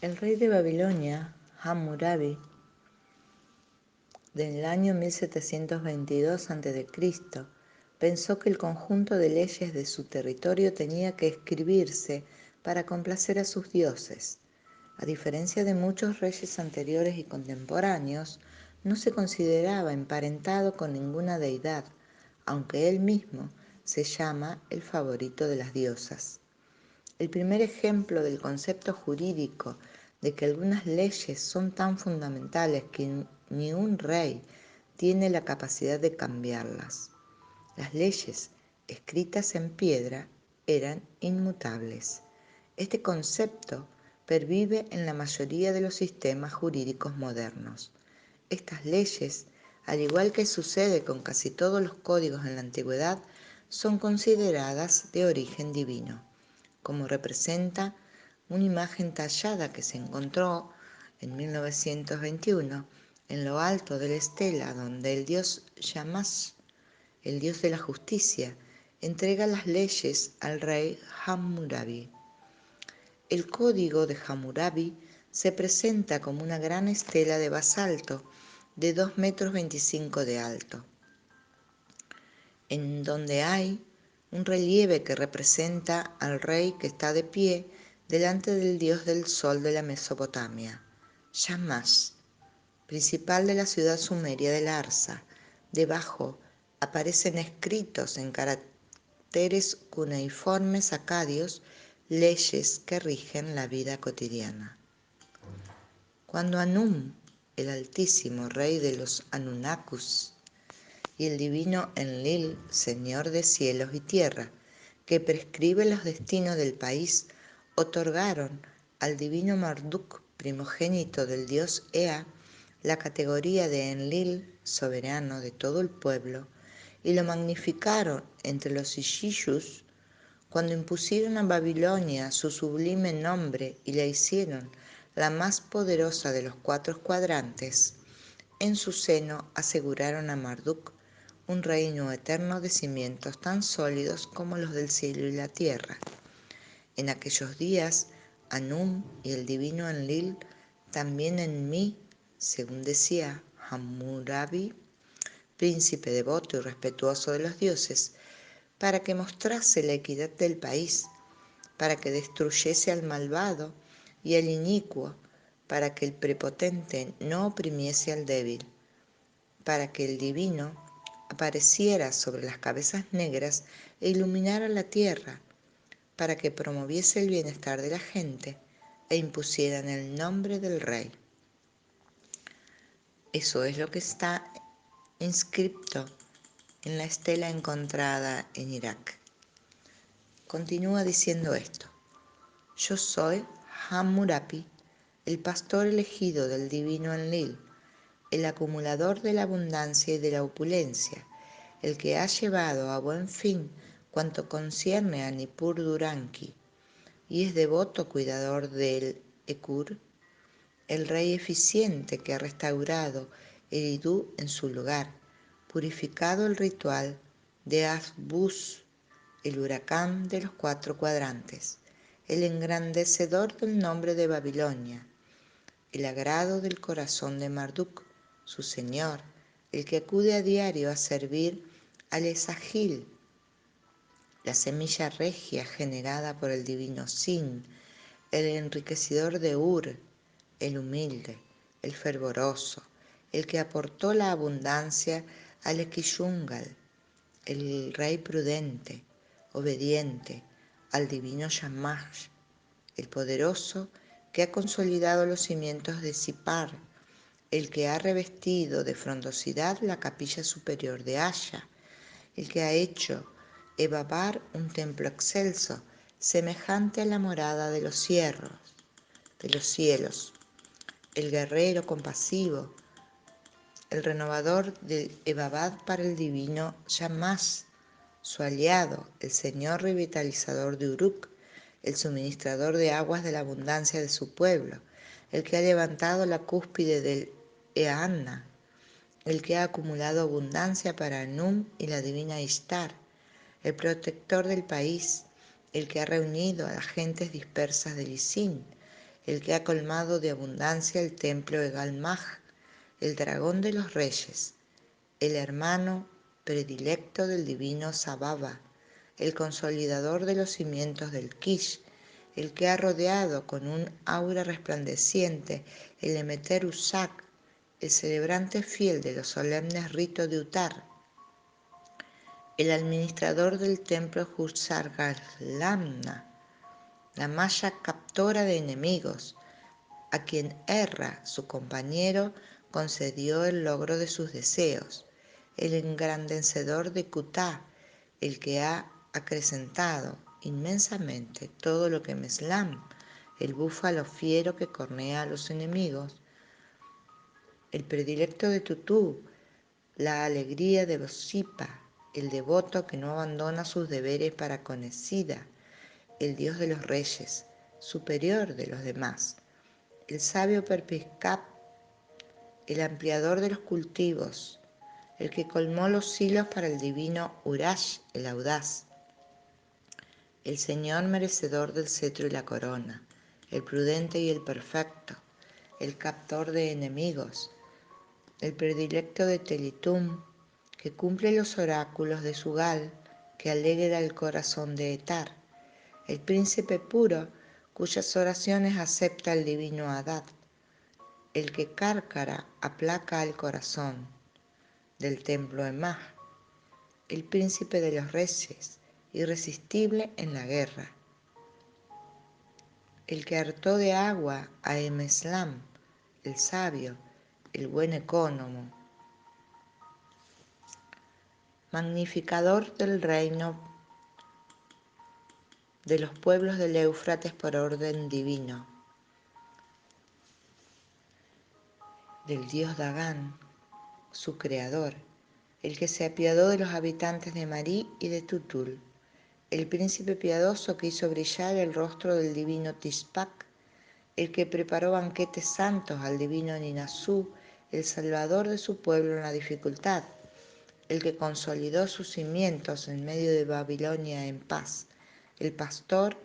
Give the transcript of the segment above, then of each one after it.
El rey de Babilonia, Hammurabi, del año 1722 a.C., pensó que el conjunto de leyes de su territorio tenía que escribirse para complacer a sus dioses. A diferencia de muchos reyes anteriores y contemporáneos, no se consideraba emparentado con ninguna deidad, aunque él mismo se llama el favorito de las diosas. El primer ejemplo del concepto jurídico de que algunas leyes son tan fundamentales que ni un rey tiene la capacidad de cambiarlas. Las leyes escritas en piedra eran inmutables. Este concepto pervive en la mayoría de los sistemas jurídicos modernos. Estas leyes, al igual que sucede con casi todos los códigos en la antigüedad, son consideradas de origen divino, como representa una imagen tallada que se encontró en 1921 en lo alto de la estela donde el dios Shamash, el dios de la justicia, entrega las leyes al rey Hammurabi. El código de Hammurabi se presenta como una gran estela de basalto de 2,25 metros de alto, en donde hay un relieve que representa al rey que está de pie delante del dios del sol de la Mesopotamia, Shamash, principal de la ciudad sumeria de Larsa. Debajo aparecen escritos en caracteres cuneiformes acadios leyes que rigen la vida cotidiana. Cuando Anum, el altísimo rey de los Anunnakis, y el divino Enlil, señor de cielos y tierra, que prescribe los destinos del país, otorgaron al divino Marduk, primogénito del dios Ea, la categoría de Enlil, soberano de todo el pueblo, y lo magnificaron entre los Ishishus cuando impusieron a Babilonia su sublime nombre y la hicieron la más poderosa de los 4 cuadrantes. En su seno aseguraron a Marduk un reino eterno de cimientos tan sólidos como los del cielo y la tierra. En aquellos días, Anum y el divino Enlil, también en mí, según decía Hammurabi, príncipe devoto y respetuoso de los dioses, para que mostrase la equidad del país, para que destruyese al malvado y al inicuo, para que el prepotente no oprimiese al débil, para que el divino apareciera sobre las cabezas negras e iluminara la tierra, para que promoviese el bienestar de la gente e impusiera en el nombre del rey. Eso es lo que está inscrito en la estela encontrada en Irak. Continúa diciendo esto: yo soy Hammurabi, el pastor elegido del divino Enlil, el acumulador de la abundancia y de la opulencia, el que ha llevado a buen fin cuanto concierne a Nippur Duranki, y es devoto cuidador del Ekur, el rey eficiente que ha restaurado Eridu en su lugar, purificado el ritual de Asbus, el huracán de los 4 cuadrantes, el engrandecedor del nombre de Babilonia, el agrado del corazón de Marduk, su señor, el que acude a diario a servir al Esagil, la semilla regia generada por el divino Sin, el enriquecedor de Ur, el humilde, el fervoroso, el que aportó la abundancia al Equiyungal, el rey prudente, obediente, al divino Shamash, el poderoso que ha consolidado los cimientos de Sipar, el que ha revestido de frondosidad la capilla superior de Aya, el que ha hecho evabar un templo excelso, semejante a la morada de los cielos, el guerrero compasivo, el renovador del Evabad para el divino Shamash, su aliado, el señor revitalizador de Uruk, el suministrador de aguas de la abundancia de su pueblo, el que ha levantado la cúspide del Eanna, el que ha acumulado abundancia para Anum y la divina Ishtar, el protector del país, el que ha reunido a las gentes dispersas de Lisin, el que ha colmado de abundancia el templo de Galmaj, el dragón de los reyes, el hermano predilecto del divino Sababa, el consolidador de los cimientos del Kish, el que ha rodeado con un aura resplandeciente el Emeter Usak, el celebrante fiel de los solemnes ritos de Utar, el administrador del templo Hussar-Galamna, la malla captora de enemigos, a quien Erra, su compañero, concedió el logro de sus deseos, el engrandecedor de Kutá, el que ha acrecentado inmensamente todo lo que Meslam, el búfalo fiero que cornea a los enemigos, el predilecto de Tutú, la alegría de Bosipa, el devoto que no abandona sus deberes para con Esida, el dios de los reyes, superior de los demás, el sabio Perpiscap, el ampliador de los cultivos, el que colmó los hilos para el divino Urash, el audaz, el Señor merecedor del cetro y la corona, el prudente y el perfecto, el captor de enemigos, el predilecto de Telitum, que cumple los oráculos de Sugal, que alegra el corazón de Etar, el príncipe puro, cuyas oraciones acepta el divino Adad, el que Cárcara aplaca el corazón del templo de Maj, el príncipe de los reyes, irresistible en la guerra, el que hartó de agua a Emeslam, el sabio, el buen ecónomo, magnificador del reino de los pueblos del Éufrates por orden divino, del dios Dagán, su creador, el que se apiadó de los habitantes de Marí y de Tutul, el príncipe piadoso que hizo brillar el rostro del divino Tispac, el que preparó banquetes santos al divino Ninazú, el salvador de su pueblo en la dificultad, el que consolidó sus cimientos en medio de Babilonia en paz, el pastor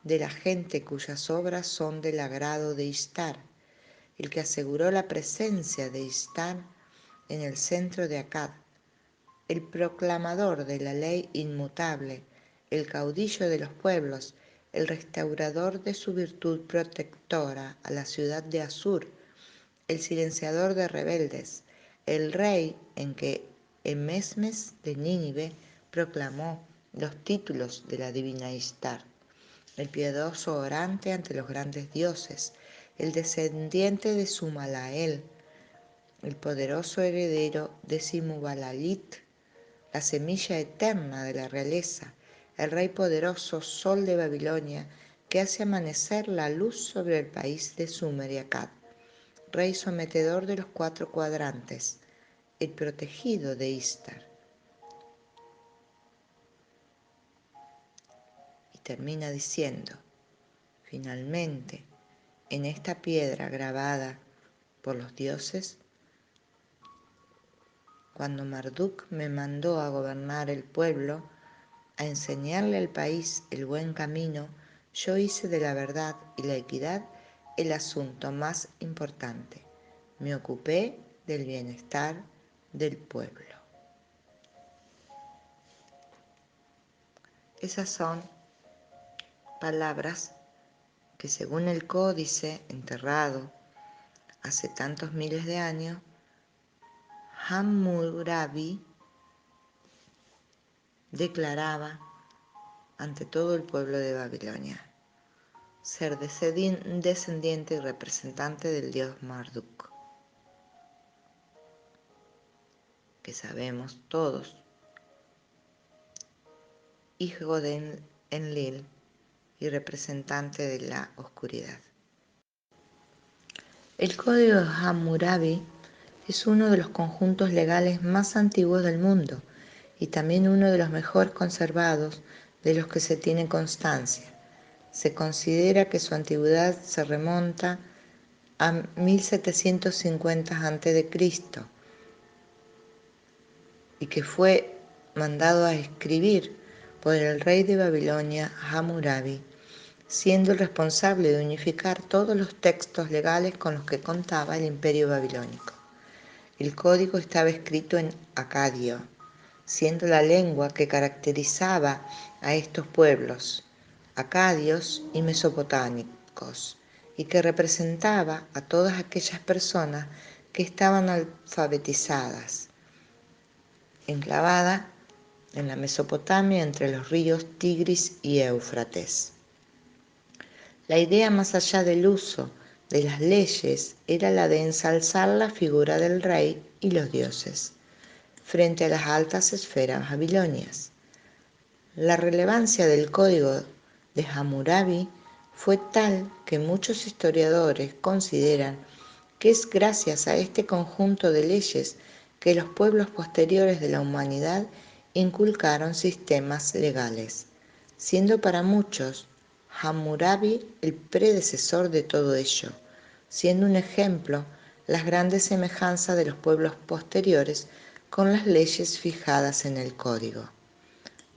de la gente cuyas obras son del agrado de Istar, el que aseguró la presencia de Istar en el centro de Akkad, el proclamador de la ley inmutable, el caudillo de los pueblos, el restaurador de su virtud protectora a la ciudad de Asur, el silenciador de rebeldes, el rey en que Emesmes de Nínive proclamó los títulos de la divina Istar, el piadoso orante ante los grandes dioses, el descendiente de Sumalael, el poderoso heredero de Simubalalit, la semilla eterna de la realeza, el rey poderoso sol de Babilonia, que hace amanecer la luz sobre el país de Sumer y Akkad, rey sometedor de los 4 cuadrantes, el protegido de Istar. Y termina diciendo, finalmente, en esta piedra grabada por los dioses, cuando Marduk me mandó a gobernar el pueblo, a enseñarle al país el buen camino, yo hice de la verdad y la equidad el asunto más importante. Me ocupé del bienestar del pueblo. Esas son palabras que según el códice enterrado hace tantos miles de años, Hammurabi declaraba ante todo el pueblo de Babilonia ser descendiente y representante del dios Marduk, que sabemos todos, hijo de Enlil y representante de la oscuridad. El Código de Hammurabi es uno de los conjuntos legales más antiguos del mundo y también uno de los mejor conservados de los que se tiene constancia. Se considera que su antigüedad se remonta a 1750 a.C. y que fue mandado a escribir por el rey de Babilonia Hammurabi siendo el responsable de unificar todos los textos legales con los que contaba el imperio babilónico. El código estaba escrito en acadio, siendo la lengua que caracterizaba a estos pueblos, acadios y mesopotámicos, y que representaba a todas aquellas personas que estaban alfabetizadas, enclavada en la Mesopotamia entre los ríos Tigris y Éufrates. La idea más allá del uso de las leyes era la de ensalzar la figura del rey y los dioses frente a las altas esferas babilonias. La relevancia del código de Hammurabi fue tal que muchos historiadores consideran que es gracias a este conjunto de leyes que los pueblos posteriores de la humanidad inculcaron sistemas legales, siendo para muchos Hammurabi el predecesor de todo ello, siendo un ejemplo las grandes semejanzas de los pueblos posteriores con las leyes fijadas en el código.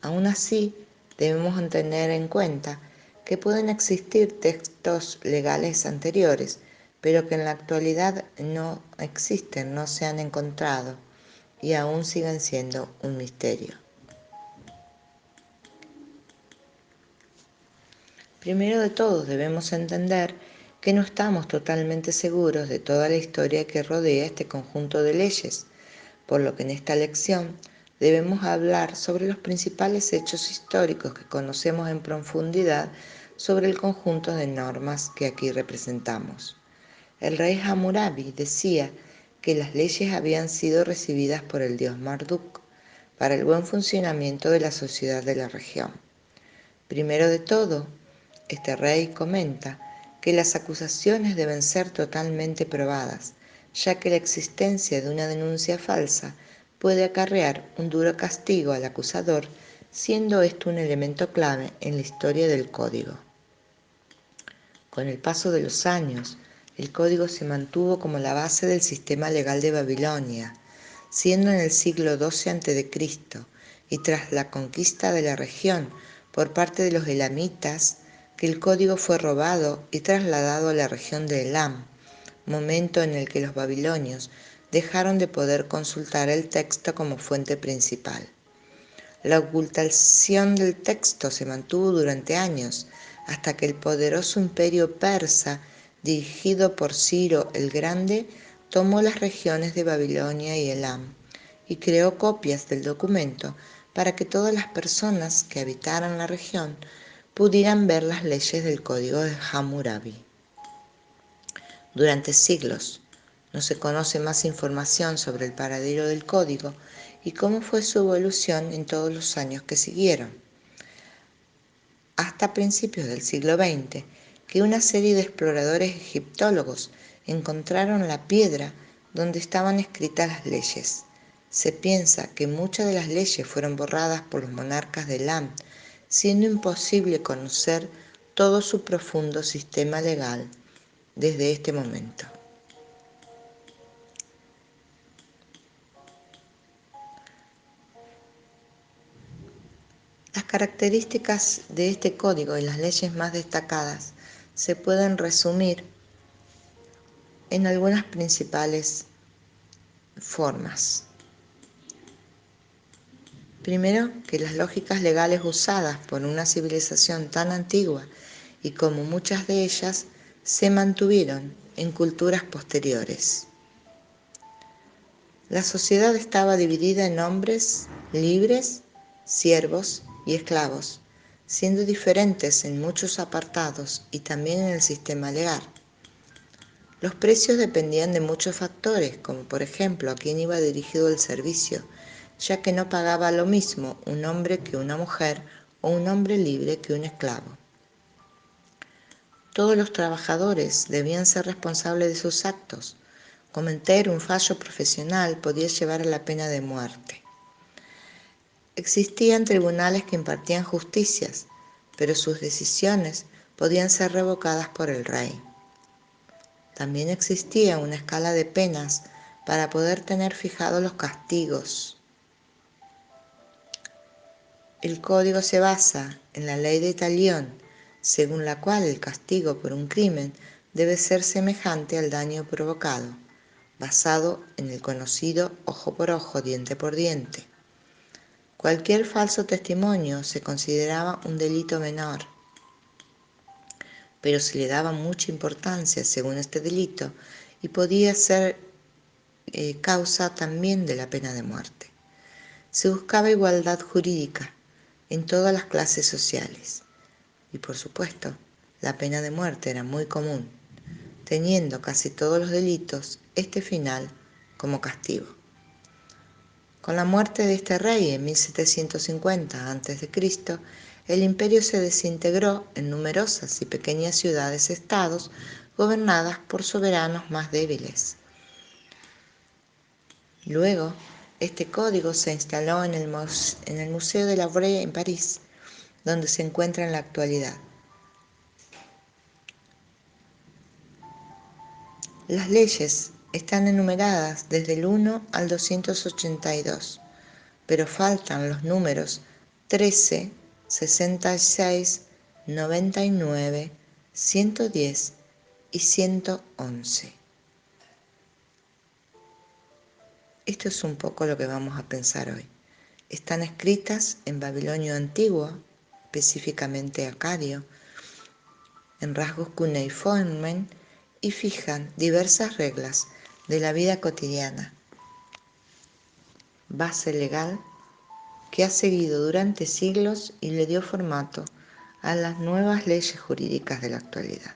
Aún así, debemos tener en cuenta que pueden existir textos legales anteriores, pero que en la actualidad no existen, no se han encontrado y aún siguen siendo un misterio. Primero de todo, debemos entender que no estamos totalmente seguros de toda la historia que rodea este conjunto de leyes, por lo que en esta lección debemos hablar sobre los principales hechos históricos que conocemos en profundidad sobre el conjunto de normas que aquí representamos. El rey Hammurabi decía que las leyes habían sido recibidas por el dios Marduk para el buen funcionamiento de la sociedad de la región. Primero de todo, este rey comenta que las acusaciones deben ser totalmente probadas, ya que la existencia de una denuncia falsa puede acarrear un duro castigo al acusador, siendo esto un elemento clave en la historia del código. Con el paso de los años, el código se mantuvo como la base del sistema legal de Babilonia, siendo en el siglo XII a.C. y tras la conquista de la región por parte de los elamitas, que el código fue robado y trasladado a la región de Elam, momento en el que los babilonios dejaron de poder consultar el texto como fuente principal. La ocultación del texto se mantuvo durante años, hasta que el poderoso imperio persa, dirigido por Ciro el Grande, tomó las regiones de Babilonia y Elam y creó copias del documento para que todas las personas que habitaran la región pudieran ver las leyes del código de Hammurabi. Durante siglos no se conoce más información sobre el paradero del código y cómo fue su evolución en todos los años que siguieron, hasta principios del siglo XX, que una serie de exploradores egiptólogos encontraron la piedra donde estaban escritas las leyes. Se piensa que muchas de las leyes fueron borradas por los monarcas de Elam, siendo imposible conocer todo su profundo sistema legal desde este momento. Las características de este código y las leyes más destacadas se pueden resumir en algunas principales formas. Primero, que las lógicas legales usadas por una civilización tan antigua y como muchas de ellas se mantuvieron en culturas posteriores. La sociedad estaba dividida en hombres libres, siervos y esclavos, siendo diferentes en muchos apartados y también en el sistema legal. Los precios dependían de muchos factores, como por ejemplo a quién iba dirigido el servicio, ya que no pagaba lo mismo un hombre que una mujer o un hombre libre que un esclavo. Todos los trabajadores debían ser responsables de sus actos. Cometer un fallo profesional podía llevar a la pena de muerte. Existían tribunales que impartían justicias, pero sus decisiones podían ser revocadas por el rey. También existía una escala de penas para poder tener fijados los castigos. El código se basa en la ley de Talión, según la cual el castigo por un crimen debe ser semejante al daño provocado, basado en el conocido ojo por ojo, diente por diente. Cualquier falso testimonio se consideraba un delito menor, pero se le daba mucha importancia según este delito y podía ser causa también de la pena de muerte. Se buscaba igualdad jurídica en todas las clases sociales y, por supuesto, la pena de muerte era muy común, teniendo casi todos los delitos este final como castigo. Con la muerte de este rey en 1750 a.C., el imperio se desintegró en numerosas y pequeñas ciudades-estados gobernadas por soberanos más débiles. Luego, este código se instaló en el Museo del Louvre en París, donde se encuentra en la actualidad. Las leyes están enumeradas desde el 1 al 282, pero faltan los números 13, 66, 99, 110 y 111. Esto es un poco lo que vamos a pensar hoy. Están escritas en babilonio antiguo, específicamente acadio, en rasgos cuneiformes y fijan diversas reglas de la vida cotidiana, base legal que ha seguido durante siglos y le dio formato a las nuevas leyes jurídicas de la actualidad.